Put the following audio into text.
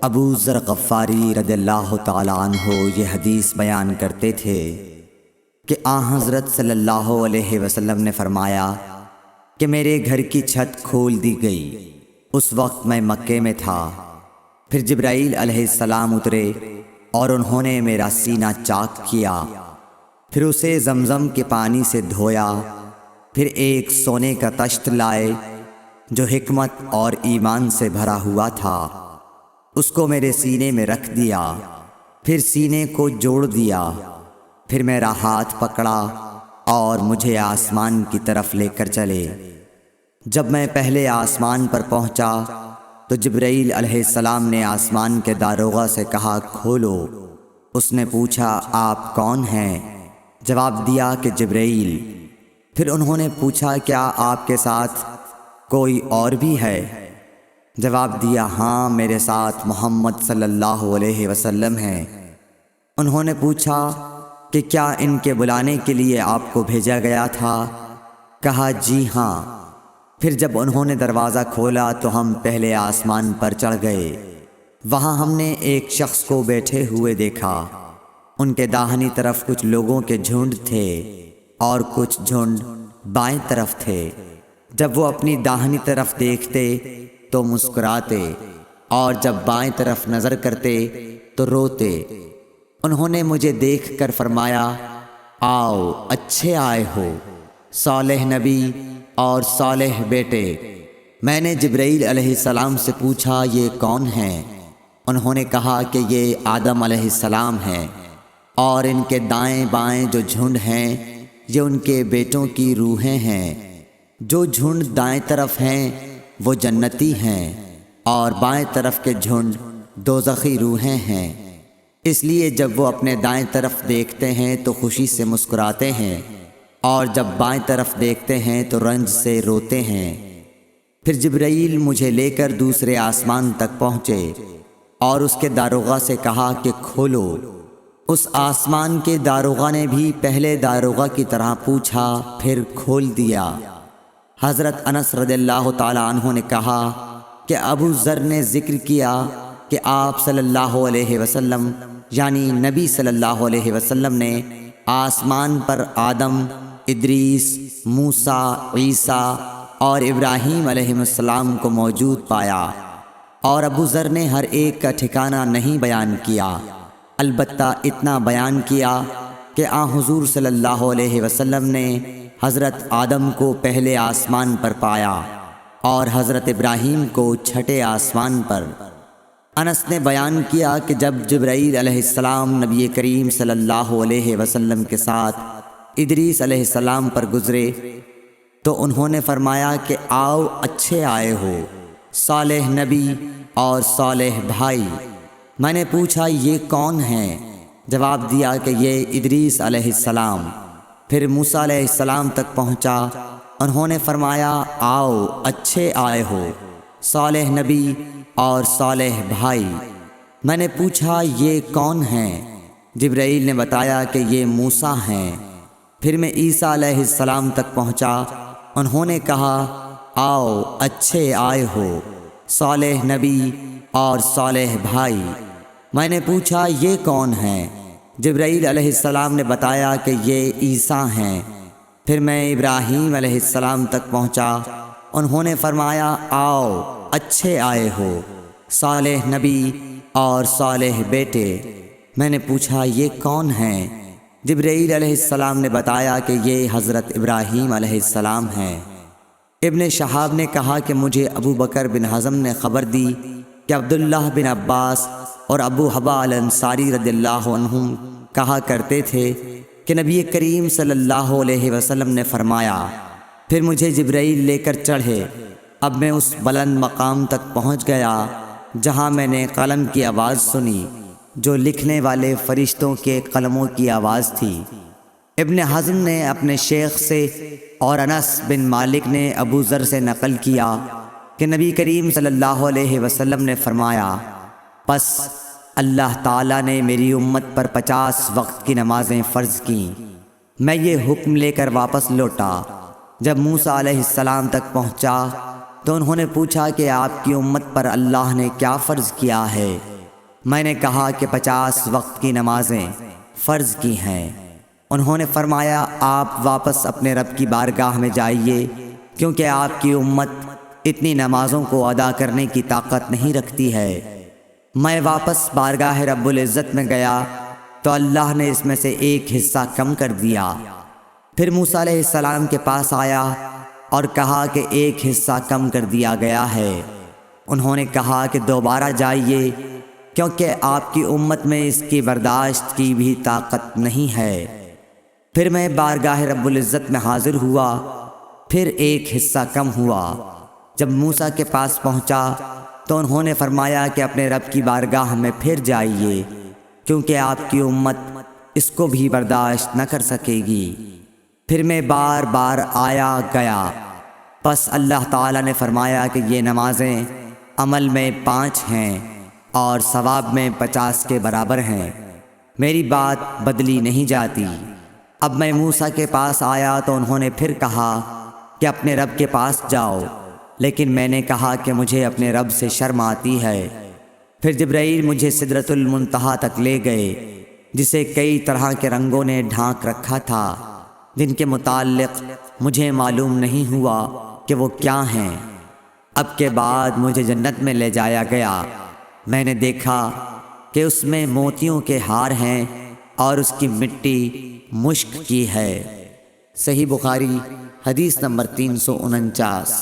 ابو ذر غفاری رضی اللہ تعالیٰ عنہ یہ حدیث بیان کرتے تھے کہ حضرت صلی اللہ علیہ وسلم نے فرمایا کہ میرے گھر کی چھت کھول دی گئی۔ اس وقت میں مکے میں تھا۔ پھر جبرائیل علیہ السلام اترے اور انہوں نے میرا سینہ چاک کیا، پھر اسے زمزم کے پانی سے دھویا، پھر ایک سونے کا تشت لائے جو حکمت اور ایمان سے بھرا ہوا تھا، اس کو میرے سینے میں رکھ دیا، پھر سینے کو جوڑ دیا، پھر میرا ہاتھ پکڑا اور مجھے آسمان کی طرف لے کر چلے۔ جب میں پہلے آسمان پر پہنچا تو جبرائیل علیہ السلام نے آسمان کے داروغہ سے کہا کھولو۔ اس نے پوچھا آپ کون ہیں؟ جواب دیا کہ جبرائیل۔ پھر انہوں نے پوچھا کیا آپ کے ساتھ کوئی اور بھی ہے؟ جواب دیا ہاں، میرے ساتھ محمد صلی اللہ علیہ وسلم ہیں۔ انہوں نے پوچھا کہ کیا ان کے بلانے کے لیے آپ کو بھیجا گیا تھا؟ کہا جی ہاں۔ پھر جب انہوں نے دروازہ کھولا تو ہم پہلے آسمان پر چڑھ گئے۔ وہاں ہم نے ایک شخص کو بیٹھے ہوئے دیکھا۔ ان کے داہنی طرف کچھ لوگوں کے جھنڈ تھے اور کچھ جھنڈ بائیں طرف تھے۔ جب وہ اپنی داہنی طرف دیکھتے تو مسکراتے اور جب بائیں طرف نظر کرتے تو روتے۔ انہوں نے مجھے دیکھ کر فرمایا آؤ اچھے آئے ہو، صالح نبی اور صالح بیٹے۔ میں نے جبرائیل علیہ السلام سے پوچھا یہ کون ہیں؟ انہوں نے کہا کہ یہ آدم علیہ السلام ہیں، اور ان کے دائیں بائیں جو جھنڈ ہیں یہ ان کے بیٹوں کی روحیں ہیں۔ جو جھنڈ دائیں طرف ہیں وہ جنتی ہیں، اور بائیں طرف کے جھنڈ دوزخی روحیں ہیں۔ اس لیے جب وہ اپنے دائیں طرف دیکھتے ہیں تو خوشی سے مسکراتے ہیں، اور جب بائیں طرف دیکھتے ہیں تو رنج سے روتے ہیں۔ پھر جبرائیل مجھے لے کر دوسرے آسمان تک پہنچے اور اس کے داروغہ سے کہا کہ کھولو۔ اس آسمان کے داروغہ نے بھی پہلے داروغہ کی طرح پوچھا، پھر کھول دیا۔ حضرت انس رضی اللہ تعالیٰ عنہ نے کہا کہ ابو ذر نے ذکر کیا کہ آپ صلی اللہ علیہ وسلم یعنی نبی صلی اللہ علیہ وسلم نے آسمان پر آدم، ادریس، موسیٰ، عیسیٰ اور ابراہیم علیہ السلام کو موجود پایا، اور ابو ذر نے ہر ایک کا ٹھکانہ نہیں بیان کیا، البتہ اتنا بیان کیا کہ حضور صلی اللہ علیہ وسلم نے حضرت آدم کو پہلے آسمان پر پایا اور حضرت ابراہیم کو چھٹے آسمان پر۔ انس نے بیان کیا کہ جب جبرائیل علیہ السلام نبی کریم صلی اللہ علیہ وسلم کے ساتھ ادریس علیہ السلام پر گزرے تو انہوں نے فرمایا کہ آؤ اچھے آئے ہو، صالح نبی اور صالح بھائی۔ میں نے پوچھا یہ کون ہیں؟ جواب دیا کہ یہ ادریس علیہ السلام۔ پھر موسیٰ علیہ السلام تک پہنچا۔ انہوں نے فرمایا آؤ اچھے آئے ہو، صالح نبی اور صالح بھائی۔ میں نے پوچھا یہ کون ہیں؟ جبرائیل نے بتایا کہ یہ موسیٰ ہیں۔ پھر میں عیسیٰ علیہ السلام تک پہنچا۔ انہوں نے کہا آؤ اچھے آئے ہو، صالح نبی اور صالح بھائی۔ میں نے پوچھا یہ کون ہیں؟ جبرائیل علیہ السلام نے بتایا کہ یہ عیسیٰ ہیں۔ پھر میں ابراہیم علیہ السلام تک پہنچا۔ انہوں نے فرمایا آؤ اچھے آئے ہو، صالح نبی اور صالح بیٹے۔ میں نے پوچھا یہ کون ہیں؟ جبرائیل علیہ السلام نے بتایا کہ یہ حضرت ابراہیم علیہ السلام ہیں۔ ابن شہاب نے کہا کہ مجھے ابو بکر بن حزم نے خبر دی کہ عبداللہ بن عباس اور ابو حبا الانصاری رضی اللہ عنہم کہا کرتے تھے کہ نبی کریم صلی اللہ علیہ وسلم نے فرمایا، پھر مجھے جبرائیل لے کر چڑھے۔ اب میں اس بلند مقام تک پہنچ گیا جہاں میں نے قلم کی آواز سنی جو لکھنے والے فرشتوں کے قلموں کی آواز تھی۔ ابن حزم نے اپنے شیخ سے اور انس بن مالک نے ابو ذر سے نقل کیا کہ نبی کریم صلی اللہ علیہ وسلم نے فرمایا، پس اللہ تعالیٰ نے میری امت پر 50 وقت کی نمازیں فرض کیں۔ میں یہ حکم لے کر واپس لوٹا۔ جب موسیٰ علیہ السلام تک پہنچا تو انہوں نے پوچھا کہ آپ کی امت پر اللہ نے کیا فرض کیا ہے؟ میں نے کہا کہ 50 وقت کی نمازیں فرض کی ہیں۔ انہوں نے فرمایا آپ واپس اپنے رب کی بارگاہ میں جائیے، کیونکہ آپ کی امت اتنی نمازوں کو ادا کرنے کی طاقت نہیں رکھتی ہے۔ میں واپس بارگاہ رب العزت میں گیا تو اللہ نے اس میں سے ایک حصہ کم کر دیا۔ پھر موسیٰ علیہ السلام کے پاس آیا اور کہا کہ ایک حصہ کم کر دیا گیا ہے۔ انہوں نے کہا کہ دوبارہ جائیے، کیونکہ آپ کی امت میں اس کی برداشت کی بھی طاقت نہیں ہے۔ پھر میں بارگاہ رب العزت میں حاضر ہوا، پھر ایک حصہ کم ہوا۔ جب موسیٰ کے پاس پہنچا تو انہوں نے فرمایا کہ اپنے رب کی بارگاہ میں پھر جائیے، کیونکہ آپ کی امت اس کو بھی برداشت نہ کر سکے گی۔ پھر میں بار بار آیا گیا، پس اللہ تعالیٰ نے فرمایا کہ یہ نمازیں عمل میں 5 ہیں اور ثواب میں 50 کے برابر ہیں، میری بات بدلی نہیں جاتی۔ اب میں موسیٰ کے پاس آیا تو انہوں نے پھر کہا کہ اپنے رب کے پاس جاؤ، لیکن میں نے کہا کہ مجھے اپنے رب سے شرم آتی ہے۔ پھر جبرائیل مجھے سدرۃ المنتہا تک لے گئے، جسے کئی طرح کے رنگوں نے ڈھانک رکھا تھا، جن کے متعلق مجھے معلوم نہیں ہوا کہ وہ کیا ہیں۔ اب کے بعد مجھے جنت میں لے جایا گیا۔ میں نے دیکھا کہ اس میں موتیوں کے ہار ہیں اور اس کی مٹی مشک کی ہے۔ صحیح بخاری حدیث نمبر 349۔